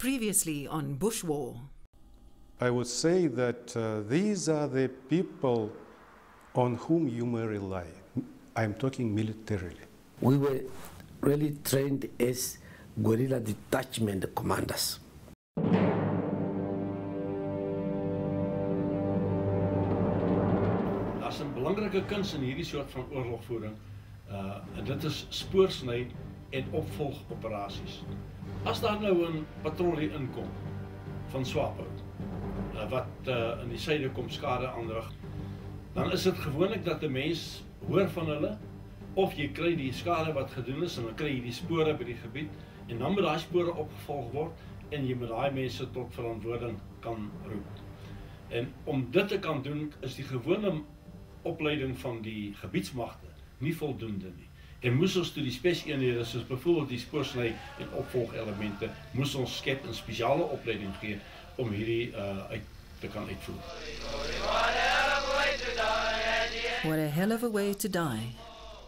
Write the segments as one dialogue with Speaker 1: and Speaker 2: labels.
Speaker 1: Previously on Bush War.
Speaker 2: I would say that these are the people on whom you may rely. I'm talking militarily.
Speaker 3: We were really trained as guerrilla detachment commanders.
Speaker 4: Daar's 'n belangrike kuns in hierdie soort van oorlogvoering, en dit is spoorsny en opvolgoperasies. As daar nou 'n patrollie inkom van Swapo, wat in die suide kom skade aanrig, dan is dit gewoonlik dat 'n mens hoor van hulle, of jy kry die skade wat gedoen is, en dan kry jy die spore by die gebied, en dan moet daai spore opgevolg word, en jy moet daai mense tot verantwoording kan roep. En om dit te kan doen, is die gewone opleiding van die gebiedsmagte nie voldoende nie. En moes ons toe die speseenhede, soos byvoorbeeld die spoorsny en opvolgelemente, moes ons skep 'n spesiale opleiding gee om hierdie uit te kan uitvoer.
Speaker 1: What a hell of a way to die.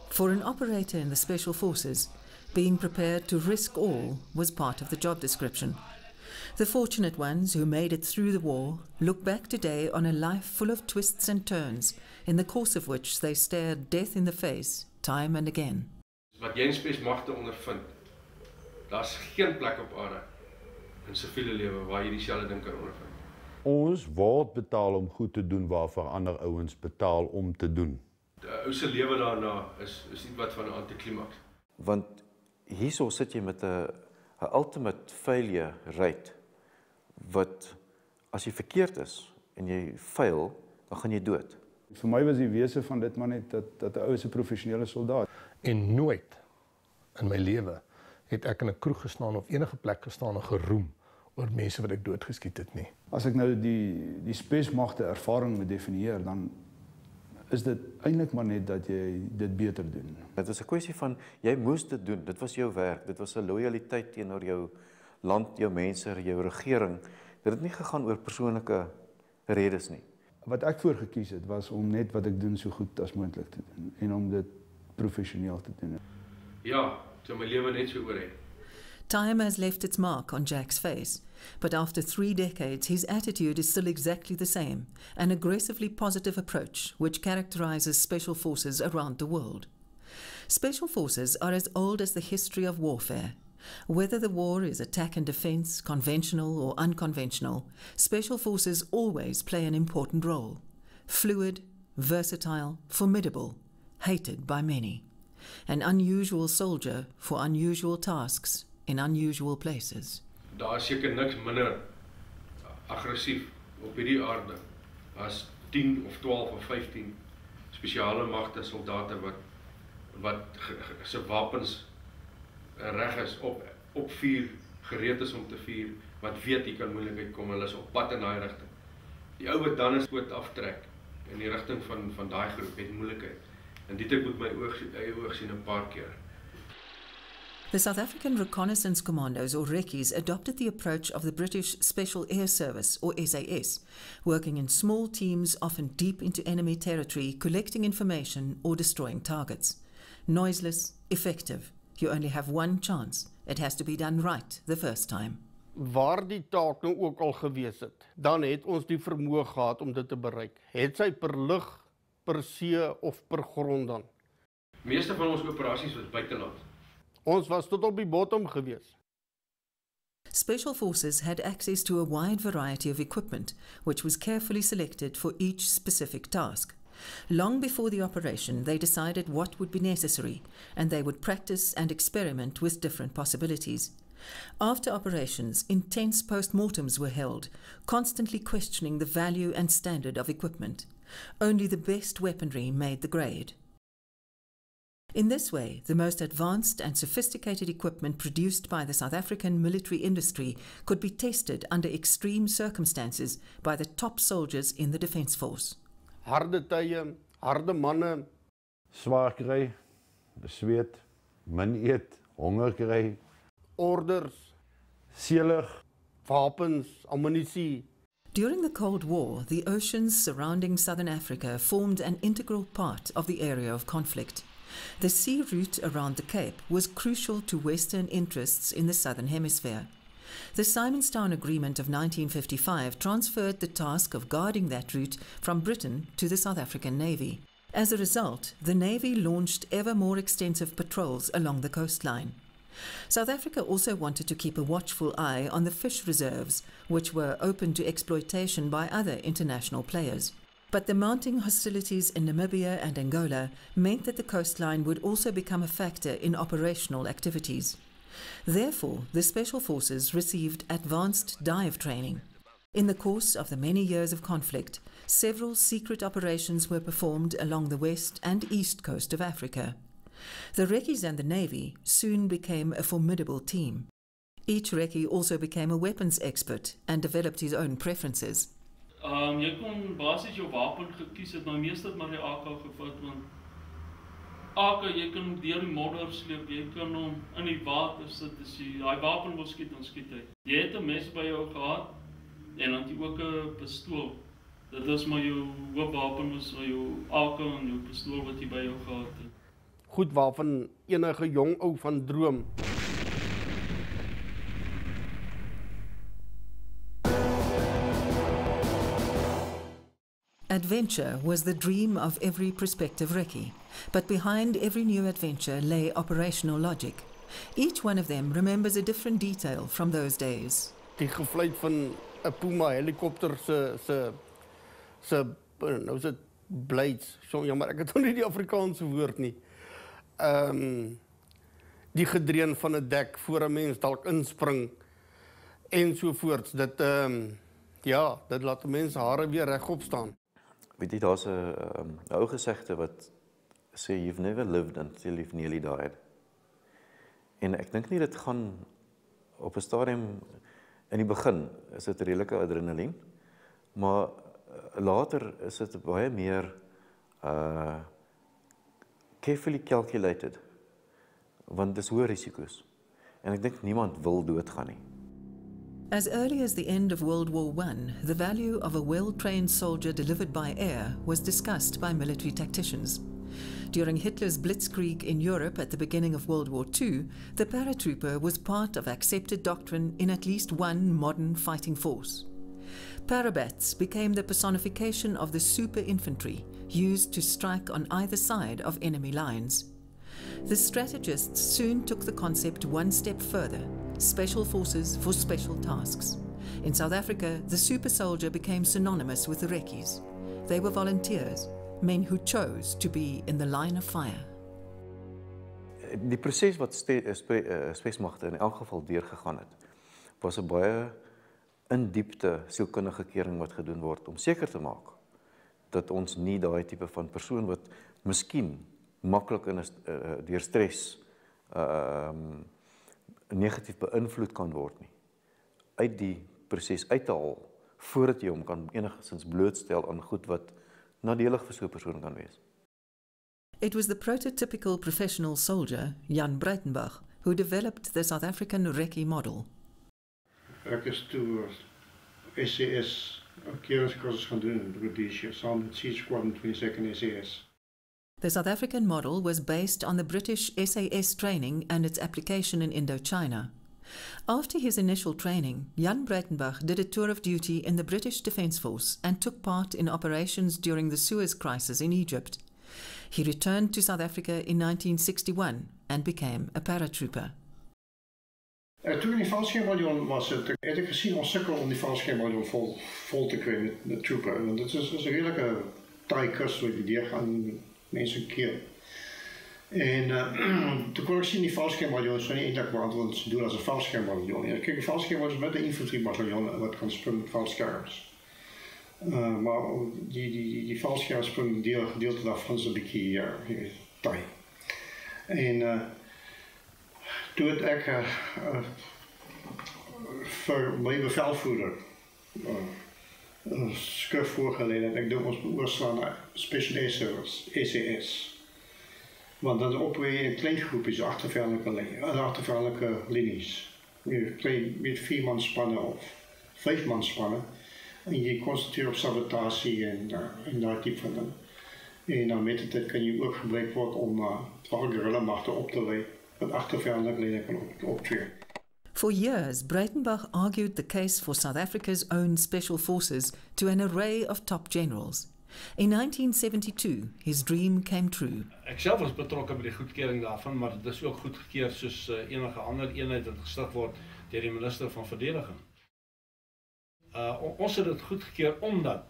Speaker 1: For an operator in the Special Forces, being prepared to risk all was part of the job description. The fortunate ones who made it through the war look back today on a life full of twists and turns, in the course of which they stared death in the face time and again.
Speaker 5: Wat jy in spesmagte ondervind, daar's geen plek op aarde in siviele lewe waar jy dieselfde ding kan ondervind.
Speaker 6: Ons word betaal om goed te doen waarvoor ander ouens betaal om te doen.
Speaker 5: Die ou se lewe daarna is iets wat van 'n antiklimaks.
Speaker 7: Want hierso sit jy met 'n ultimate failure rate wat as jy verkeerd is en jy fail, dan gaan jy dood.
Speaker 8: Vir my was die wese van dit maar net dat 'n ou is 'n professionele soldaat.
Speaker 9: En nooit in my lewe het ek in 'n kroeg gestaan of enige plek gestaan en geroem oor mense wat ek doodgeskiet het nie.
Speaker 8: As ek nou die spesmagte ervaring moet definieer, dan is dit eintlik maar net dat jy dit beter doen.
Speaker 7: Dit is 'n kwessie van jy moes dit doen. Dit was jou werk. Dit was 'n lojaliteit teenoor jou land, jou mense, jou regering. Dit het nie gegaan oor persoonlike redes nie.
Speaker 8: Wat ek voor gekies het was om net wat ek doen so goed as moontlik te doen en om dit professioneel te doen.
Speaker 5: Ja, so my lewe net so oor het.
Speaker 1: Time has left its mark on Jack's face, but after 3 decades, his attitude is still exactly the same, an aggressively positive approach which characterizes special forces around the world. Special forces are as old as the history of warfare. Whether the war is attack and defense, conventional or unconventional, special forces always play an important role. Fluid, versatile, formidable, hated by many. An unusual soldier for unusual tasks in unusual places.
Speaker 5: Daar is seker niks minder aggressief op hierdie aarde as 10 of 12 of 15 spesiale magte soldate wat se wapens reg is op vuur, gereed is om te vuur, wat weet jy kan moeilikheid kom, hulle is op pad in daai rigting. Die ou wat dan 'n skoot aftrek in die rigting van daai groep het moeilikheid. En dit ek moet my eie oog sien 'n paar keer.
Speaker 1: The South African Reconnaissance Commandos, or Recce's, adopted the approach of the British Special Air Service, or SAS, working in small teams, often deep into enemy territory, collecting information or destroying targets. Noiseless, effective. You only have one chance. It has to be done right the first time.
Speaker 10: Waar die taak nou ook al gewees het, dan het ons die vermoë gehad om dit te bereik. Het sy per lug, per see of per grond dan.
Speaker 5: Meeste van ons operasies was buiteland.
Speaker 10: Ons was tot op die bottom gewees.
Speaker 1: Special Forces had access to a wide variety of equipment, which was carefully selected for each specific task. Long before the operation, they decided what would be necessary, and they would practice and experiment with different possibilities. After operations, intense post-mortems were held, constantly questioning the value and standard of equipment. Only the best weaponry made the grade. In this way, the most advanced and sophisticated equipment produced by the South African military industry could be tested under extreme circumstances by the top soldiers in the Defence Force.
Speaker 10: Harde tye, harde manne.
Speaker 6: Swaar kry, besweet, min eet, honger kry.
Speaker 10: Orders.
Speaker 6: Selig.
Speaker 10: Wapens, ammunisie.
Speaker 1: During the Cold War, the oceans surrounding southern Africa formed an integral part of the area of conflict. The sea route around the Cape was crucial to Western interests in the southern hemisphere. The Simonstown Agreement of 1955 transferred the task of guarding that route from Britain to the South African Navy. As a result, the Navy launched ever more extensive patrols along the coastline. South Africa also wanted to keep a watchful eye on the fish reserves, which were open to exploitation by other international players. But the mounting hostilities in Namibia and Angola meant that the coastline would also become a factor in operational activities. Therefore, the Special Forces received advanced dive training. In the course of the many years of conflict, several secret operations were performed along the west and east coast of Africa. The Rekkies and the Navy soon became a formidable team. Each Rekkie also became a weapons expert and developed his own preferences.
Speaker 11: Jy kon basies jou wapen gekies het, maar meeste het maar die AK gevat, want AK, jy kan deur die modder sleep, jy kan hom in die water sit, as jy daai wapen wil skiet, dan skiet hy. Jy het 'n mes by jou gehad, en dan het jy ook 'n pistool. Dit is maar jou hoofwapen was jou AK en jou pistool wat jy by jou gehad het.
Speaker 10: Goed waarvan enige jong ou van droom.
Speaker 1: Adventure was the dream of every prospective Rekkie, but behind every new adventure lay operational logic. Each one of them remembers a different detail from those days.
Speaker 10: Die gevluit van 'n Puma helikopter nou is dit blades. So jammer, ek het nog nie die Afrikaanse woord nie. Die gedreun van 'n dek voor 'n mens dalk inspring ensovoorts. Dit ja, dit laat mense hare weer regop staan.
Speaker 7: Weet jy, daar's 'n ou gesegde wat sê you've never lived until you've nearly died. En ek dink nie dit gaan op 'n stadium in die begin is dit redelike adrenalien, maar later is dit baie meer carefully calculated, want dis hoë risiko's. En ek dink niemand wil doodgaan nie.
Speaker 1: As early as the end of World War I, the value of a well-trained soldier delivered by air was discussed by military tacticians. During Hitler's blitzkrieg in Europe at the beginning of World War II, the paratrooper was part of accepted doctrine in at least one modern fighting force. Parabats became the personification of the super infantry used to strike on either side of enemy lines. The strategists soon took the concept one step further: special forces for special tasks. In South Africa, the super soldier became synonymous with the Rekkies. They were volunteers, men who chose to be in the line of fire.
Speaker 7: Die proses wat spesmagte in elk geval deurgegaan het, was 'n baie in diepte sielkundige kering wat gedoen word om seker te maak dat ons nie daai tipe van persoon wat miskien maklik in deur stres negatief beïnvloed kan word nie, uit die proses uit te haal voordat jy hom kan enigstens blootstel aan goed wat nadelig vir so 'n persoon kan wees.
Speaker 1: It was the prototypical professional soldier, Jan Breitenbach, who developed the South African Rekkie model.
Speaker 12: Ek is toe SAS keringskursus gaan doen in Rhodesia, saam met Sea Squadron 22nd SAS.
Speaker 1: The South African model was based on the British SAS training and its application in Indochina. After his initial training, Jan Breitenbach did a tour of duty in the British Defence Force and took part in operations during the Suez Crisis in Egypt. He returned to South Africa in 1961 and became a paratrooper.
Speaker 12: Toen in die valschermballon was het ik gezien ons sukkel om die valschermballon vol te krijgen met trooper. Want het is een redelijke taai kust waar je die gaan mensen keer. En toen kon ik zien die valschermballon zo niet eindelijk beantwoord ze doen als een valschermballon. En kijk, een valschermballon is met een infanteriebataillon wat kan springen met valscherms. Maar die valschermsprong gedeelte daarvan is een beetje taai. En toen het ik voor mijn bevelvoerder een skrif voorgelezen en ik doe ons oorslaan naar Special Air Service, SAS. Want dan opweer in klein groepjes achtervijandelijke linies. Met 4 man spannen of 5 man spannen. En je concentreert op sabotatie en dat type van dingen. En dan met de tijd kan je ook gebruikt worden om alle guerrilla-machten op te leiden. Wat achtervijandelijke lijnen kan optreden.
Speaker 1: For years, Breitenbach argued the case for South Africa's own special forces to an array of top generals. In 1972, his dream came true.
Speaker 4: Ek self was betrokke by die goedkeuring daarvan, maar dit is ook goedgekeur soos enige ander eenheid wat gestig word deur die minister van verdediging. Ons het dit goedgekeur omdat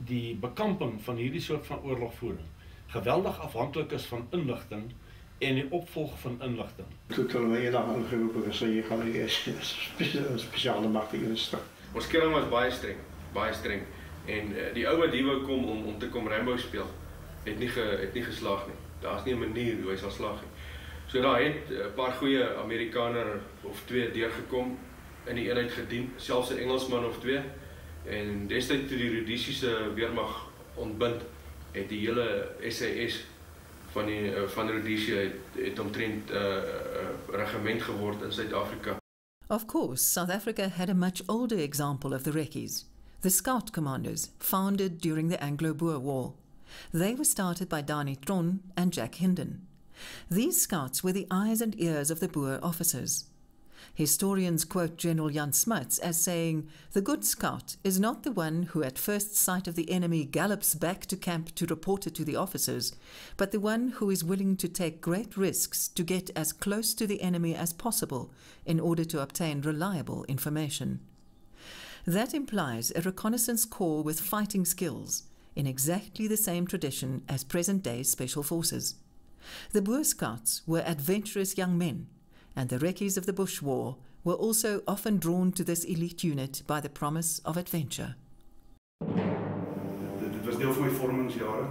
Speaker 4: die bekamping van hierdie soort van oorlogvoering geweldig afhanklik is van inligting en die opvolg van inligting.
Speaker 12: Toe hulle my eendag aangeroep gesê jy gaan nie spesiale magte instel.
Speaker 5: Ons kering was baie streng. En die ou wat hier wou kom om te kom Rambo speel, het nie geslaag nie. Daar's nie 'n manier hoe hy sal slaag nie. So daar het 'n paar goeie Amerikaner of twee deurgekom in die eenheid gedien, selfs 'n Engelsman of twee. En destyds toe die Rhodesiese weermag ontbind, het die hele SAS van Rhodesia het omtrent regiment geword in Suid-Afrika.
Speaker 1: Of course, South Africa had a much older example of the Rekkies, the Scout Commandos, founded during the Anglo-Boer War. They were started by Dani Tron and Jack Hinden. These scouts were the eyes and ears of the Boer officers. Historians quote General Jan Smuts as saying, "The good scout is not the one who at first sight of the enemy gallops back to camp to report it to the officers, but the one who is willing to take great risks to get as close to the enemy as possible in order to obtain reliable information." That implies a reconnaissance corps with fighting skills, in exactly the same tradition as present-day special forces. The Boer Scouts were adventurous young men, and the Rekkies of the Bush War were also often drawn to this elite unit by the promise of adventure.
Speaker 8: Dit was deel van my vormingsjare.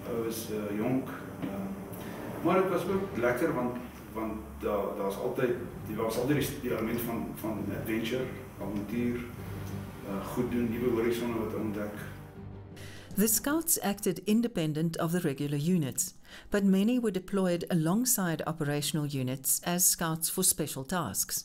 Speaker 8: Ek was jonk, maar dit was ook lekker want daar was altyd die element van adventure, avontuur, goed doen, nuwe horisonne wat ontdek.
Speaker 1: The Scouts acted independent of the regular units, but many were deployed alongside operational units as scouts for special tasks.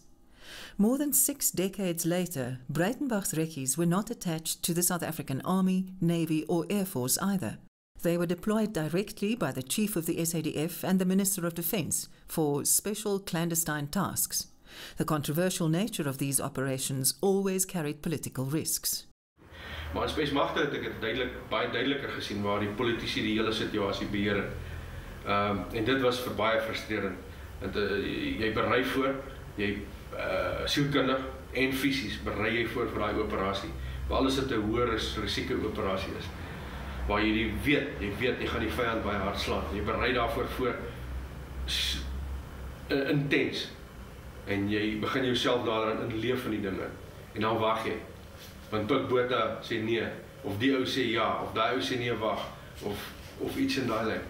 Speaker 1: More than 6 decades later, Breitenbach's Rekkies were not attached to the South African Army, Navy or Air Force either. They were deployed directly by the Chief of the SADF and the Minister of Defence for special clandestine tasks. The controversial nature of these operations always carried political risks.
Speaker 5: Maar in spesmagte het ek dit baie duideliker gesien waar die politici die hele situasie beheer het. En dit was baie frustrerend. Want jy berei voor, jy sielkundig en fisies berei jy voor vir daai operasie. Waar alles dit 'n hoër risiko operasie is. Waar jy weet jy gaan die vyand baie hard slaan. Jy berei daarvoor voor intens. En jy begin jouself daarin inleef in die dinge. En dan wag jy. Want tot Botha sê nee, of die ou sê ja, of daai ou sê nee wag, of iets in daai lyn.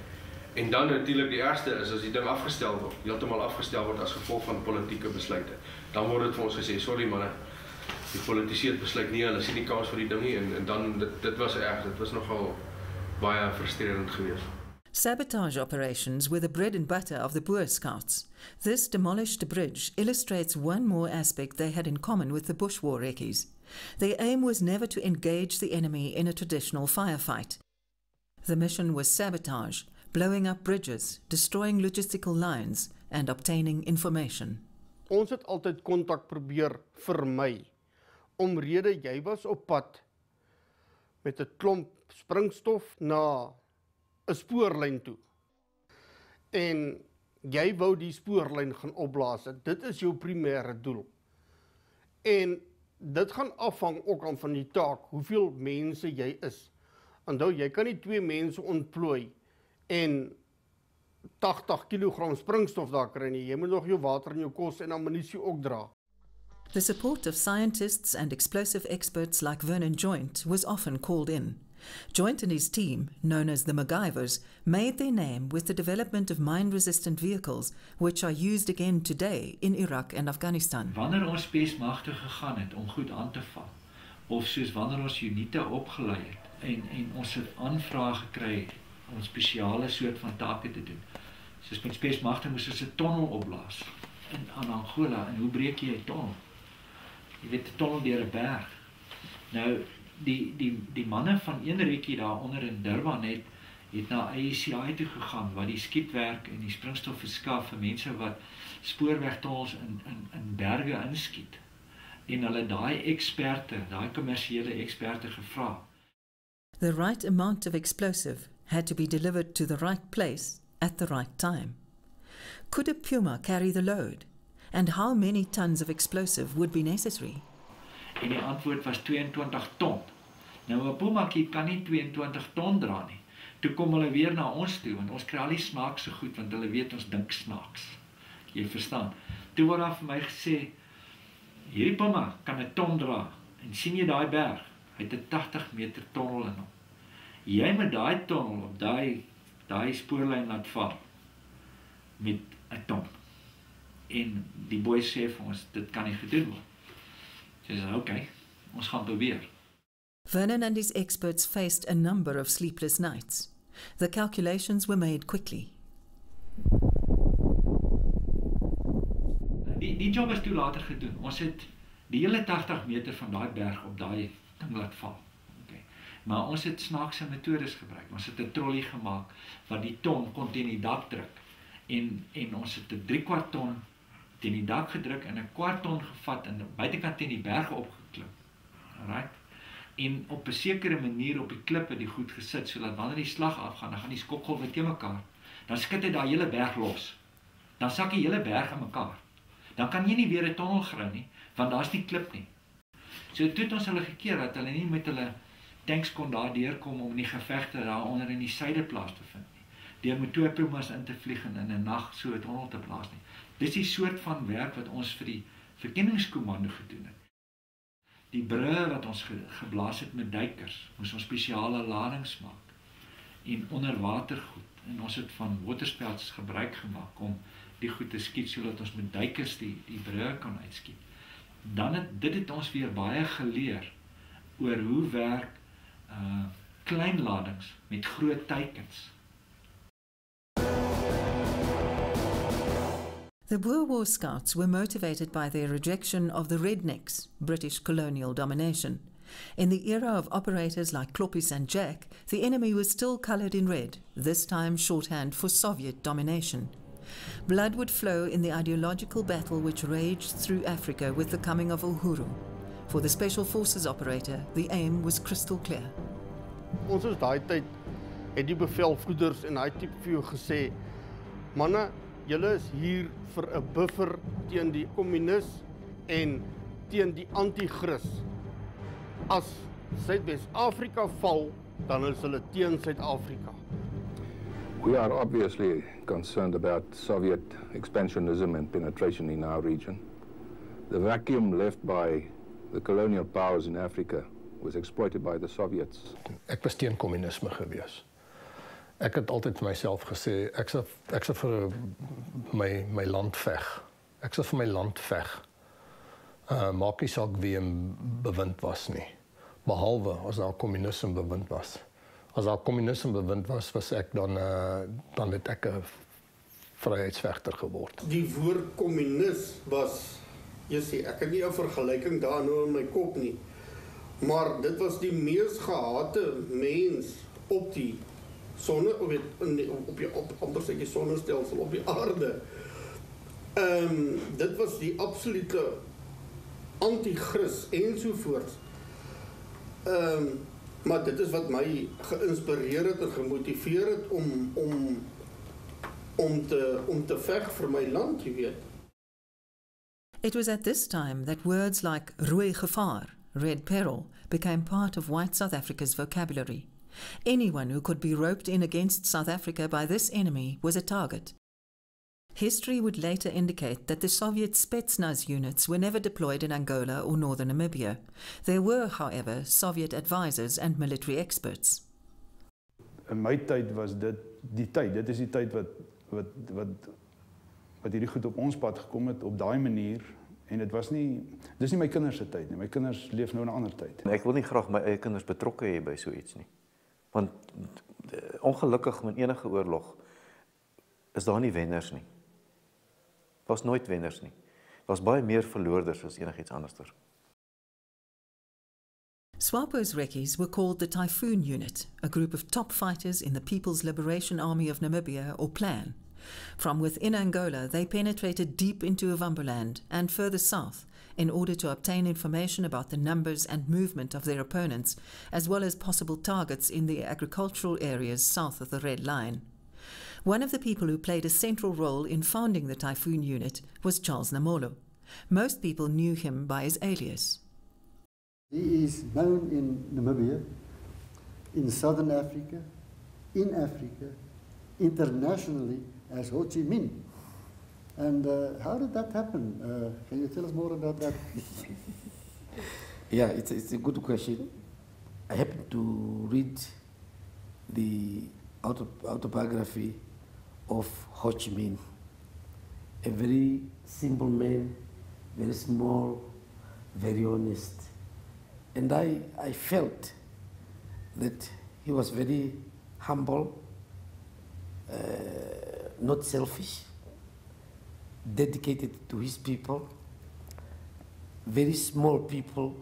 Speaker 5: En dan natuurlik die ergste is as die ding afgestel word, heeltemal afgestel word as gevolg van politieke besluite. Dan word dit vir ons gesê, sorry manne, die politici het besluit nie, hulle sien nie kans vir die ding nie, en dan dit was erg, dit was nogal baie frustrerend geweest.
Speaker 1: Sabotage operations were the bread and butter of the Boer Scouts. This demolished bridge illustrates one more aspect they had in common with the Bush War Rekkies. Their aim was never to engage the enemy in a traditional firefight. The mission was sabotage, blowing up bridges, destroying logistical lines, and obtaining information.
Speaker 10: Ons het altyd kontak probeer vermy, omrede jy was op pad met 'n klomp springstof na 'n spoorlyn toe. En jy wou die spoorlyn gaan opblaas. Dit is jou primêre doel. En dit gaan afhang ook aan van die taak, hoeveel mense jy is. Onthou, jy kan nie 2 mense ontplooi en 80 kg springstof daar kry nie. Jy moet nog jou water en jou kos en ammunisie ook dra.
Speaker 1: The support of scientists and explosive experts like Vernon Joint was often called in. Joint and his team, known as the MacGyvers, made their name with the development of mine-resistant vehicles, which are used again today in Iraq and Afghanistan.
Speaker 13: Wanneer ons spesmagte gegaan het om goed aan te val, of soos wanneer ons unite opgelei het en ons het aanvrae gekry om spesiale soort van take te doen. Soos met spesmagte moes ons 'n tonnel opblaas in Angola. En hoe breek jy 'n tonnel? Jy weet 'n tonnel deur 'n berg. Nou die manne van een rekkie daar onder in Durban het het na AECI toe gegaan wat die skietwerk en die springstof verskaf vir mense wat spoorwegtunnels in berge inskiet. En hulle daai eksperte, daai kommersiële eksperte gevra.
Speaker 1: The right amount of explosive had to be delivered to the right place at the right time. Could a Puma carry the load? And how many tons of explosive would be necessary?
Speaker 13: En die antwoord was 22 ton. Nou 'n Pumakie kan nie 22 ton dra nie. Toe kom hulle weer na ons toe, want ons kry al die snaakse goed, want hulle weet ons dink snaaks. Jy verstaan. Toe word daar vir my gesê, hierdie Puma kan 'n ton dra, en sien jy daai berg? Hy het 'n 80 meter tonnel in hom. Jy moet daai tonnel op daai spoorlyn laat val, met 'n ton. En die boy sê vir ons, dit kan nie gedoen word. Sy sê, okay, ons gaan probeer.
Speaker 1: Vernon and his experts faced a number of sleepless nights. The calculations were made quickly.
Speaker 13: Die job is toe later gedoen. Ons het die hele 80 meter van daai berg op daai ding laat val. Okay. Maar ons het snaakse metodes gebruik. Ons het 'n trolley gemaak wat die ton kon teen die dak druk. En ons het 'n 3/4 ton teen die dak gedruk en 'n 1/4 ton gevat en buitekant teen die berge opgeklim. Alright. En op 'n sekere manier op die klippe die goed gesit sodat wanneer die slag afgaan, dan gaan die skokgolwe te mekaar. Dan skud dit daai hele berg los. Dan sak die hele berg in mekaar. Dan kan jy nie weer 'n tonnel grou nie, want daar's nie klip nie. So toe het ons hulle gekeer dat hulle nie met hulle tanks kon daar deurkom om die gevegte daar onder in die suide plaas te vind nie. Deur met 2 Pumas in te vlieg en in 'n nag so 'n tonnel te plaas nie. Dis die soort van werk wat ons vir die verkenningskommando gedoen het. Die brûe wat ons geblaas het met duikers, moes ons spesiale ladings maak en onderwatergoed. En ons het van waterspouts gebruik gemaak om die goed te skiet sodat ons met duikers die brûe kan uitskiet. Dit het ons weer baie geleer oor hoe werk klein ladings met groot teikens.
Speaker 1: The Boer War Scouts were motivated by their rejection of the rednecks, British colonial domination. In the era of operators like Kloppies and Jack, the enemy was still coloured in red, this time shorthand for Soviet domination. Blood would flow in the ideological battle which raged through Africa with the coming of Uhuru. For the Special Forces operator, the aim was crystal clear.
Speaker 10: Ons is daai tyd het die bevelvoerders en daai tipe vir jou gesê, manne, julle is hier vir 'n buffer teen die kommunis en teen die anti-kris. As Suid-Wes-Afrika val, dan is hulle teen Suid-Afrika.
Speaker 14: We are obviously concerned about Soviet expansionism and penetration in our region. The vacuum left by the colonial powers in Africa was exploited by the Soviets.
Speaker 9: Ek was teen kommunisme gewees. Ek het altyd vir myself gesê, ek sal vir my land veg. Ek sal vir my land veg. Maak nie saak wie bewind was nie. Behalwe as daar kommunisme bewind was. As daar kommunisme bewind was ek dan het ek 'n vryheidsvegter geword.
Speaker 10: Die woord kommunis was, jy sê, ek het nie 'n vergelyking daar nou in my kop nie, maar dit was die mees gehate mens op die sonne, op amper sê jy sonnestelsel, op die aarde. Dit was die absolute anti-kris ensovoorts. Maar dit is wat my geïnspireer het en gemotiveer het om te veg vir my land, jy weet.
Speaker 1: It was at this time that words like rooi gevaar, red peril, became part of white South Africa's vocabulary. Anyone who could be roped in against South Africa by this enemy was a target. History would later indicate that the Soviet Spetsnaz units were never deployed in Angola or northern Namibia. There were, however, Soviet advisors and military experts.
Speaker 8: In my tyd was dit is die tyd wat hierdie goed op ons pad gekom het op daai manier en dis nie my kinders se tyd nie. My kinders leef nou in 'n ander tyd.
Speaker 7: Ek wil nie graag my eie kinders betrokke hê by so iets nie. Want ongelukkig met enige oorlog is daar nie wenners nie. Was nooit wenners nie. Was baie meer verloorders as enigiets anderster.
Speaker 1: SWAPO's recce's were called the Typhoon Unit, a group of top fighters in the People's Liberation Army of Namibia, or PLAN. From within Angola, they penetrated deep into Ovamboland and further south in order to obtain information about the numbers and movement of their opponents, as well as possible targets in the agricultural areas south of the Red Line. One of the people who played a central role in founding the Typhoon Unit was Charles Namolo. Most people knew him by his alias.
Speaker 15: He is known in Namibia, in Southern Africa, in Africa, internationally as Ho Chi Minh. And how did that happen? Can you tell us more about that?
Speaker 3: Yeah, it's a good question. I happened to read the autobiography of Ho Chi Minh, a very simple man, very small, very honest. And I felt that he was very humble, not selfish, dedicated to his people, very small people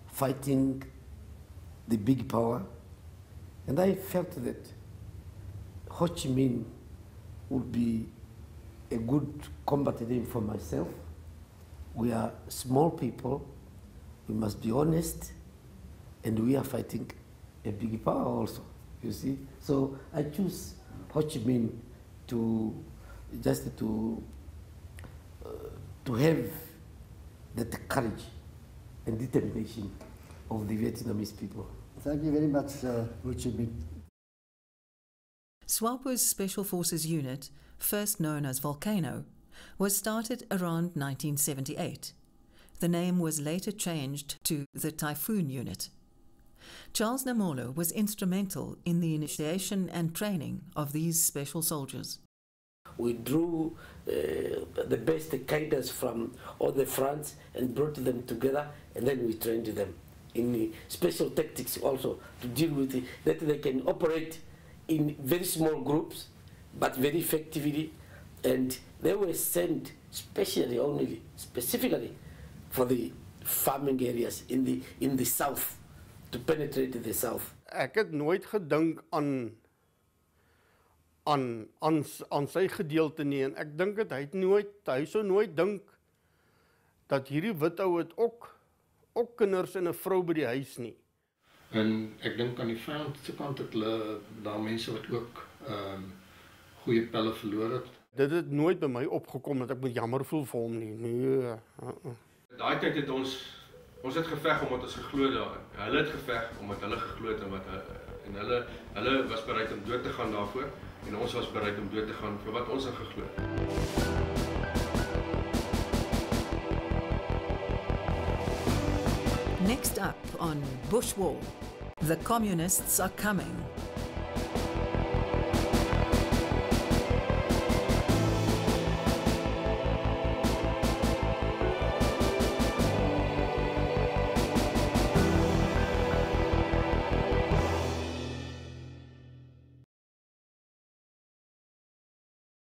Speaker 3: fighting the big power. And I felt that Ho Chi Minh would be a good combat name for myself. We are small people, we must be honest, and we are fighting a big power also, you see. So I choose Ho Chi Minh to have that courage and determination of the Vietnamese people.
Speaker 15: Thank you very much, Ho Chi Minh.
Speaker 1: SWAPO's Special Forces Unit, first known as Volcano, was started around 1978. The name was later changed to the Typhoon Unit. Charles Namolo was instrumental in the initiation and training of these special soldiers.
Speaker 3: We drew the best cadres from all the fronts and brought them together, and then we trained them in the special tactics also to deal with it, that they can operate in very small groups but very effectively, and they were sent specifically for the farming areas in the south, to penetrate the south.
Speaker 10: Ek het nooit gedink aan sy gedeelte nie, en ek dink dat hy sou nooit dink dat hierdie wit ou het ook kinders en 'n vrou by die huis nie.
Speaker 9: En ek dink aan die vyand se kant het hulle daar mense wat ook goeie pelle verloor het.
Speaker 10: Dit het nooit by my opgekom dat ek moet jammer voel vir hom nie. Nee.
Speaker 5: Daai tyd het ons het geveg omdat ons geglo daarin. Hulle het geveg omdat hulle geglo het en hulle was bereid om dood te gaan daarvoor, en ons was bereid om dood te gaan vir wat ons in geglo het.
Speaker 1: Next up on Bush War, the communists are coming.